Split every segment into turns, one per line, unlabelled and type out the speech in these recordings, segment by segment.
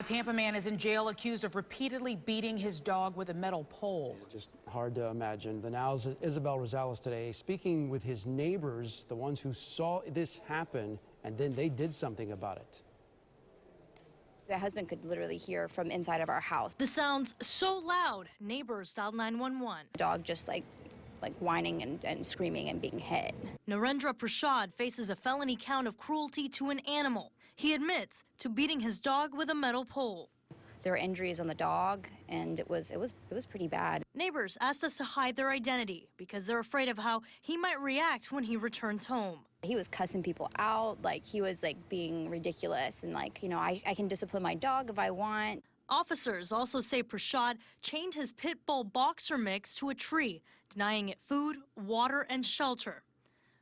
Tampa man is in jail accused of repeatedly beating his dog with a metal pole.
Just hard to imagine. The Now's Isabel Rosales today speaking with his neighbors, the ones who saw this happen, and then they did something about it.
My husband could literally hear from inside of our house.
The sounds so loud, neighbors dialed 911.
The dog just like whining and screaming and being hit.
Narendra Prashad faces a felony count of cruelty to an animal. He admits to beating his dog with a metal pole.
There were injuries on the dog, and it was pretty bad.
Neighbors asked us to hide their identity because they're afraid of how he might react when he returns home.
He was cussing people out, like he was like being ridiculous, and like, you know, I can discipline my dog if I want.
Officers also say Prashad chained his pit bull boxer mix to a tree, denying it food, water, and shelter.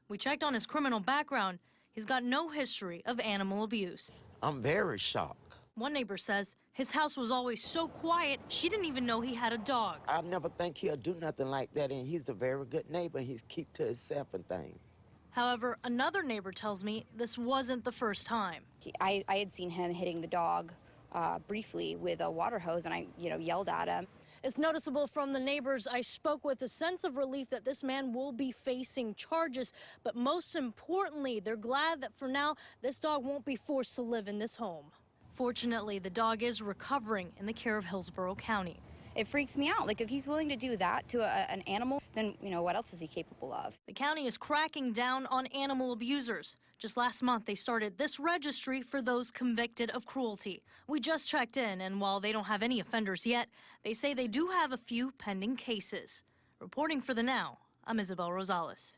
We checked on his criminal background. He's got no history of animal abuse.
I'm very shocked.
One neighbor says his house was always so quiet, she didn't even know he had a dog.
I never think he'll do nothing like that, and he's a very good neighbor. He keep to himself and things.
However, another neighbor tells me this wasn't the first time.
I had seen him hitting the dog briefly with a water hose, and I, yelled at him.
It's noticeable from the neighbors I spoke with a sense of relief that this man will be facing charges. But most importantly, they're glad that for now, this dog won't be forced to live in this home. Fortunately, the dog is recovering in the care of Hillsborough County.
It freaks me out. Like, if he's willing to do that to an animal, then, what else is he capable of?
The county is cracking down on animal abusers. Just last month, they started this registry for those convicted of cruelty. We just checked in, and while they don't have any offenders yet, they say they do have a few pending cases. Reporting for The Now, I'm Isabel Rosales.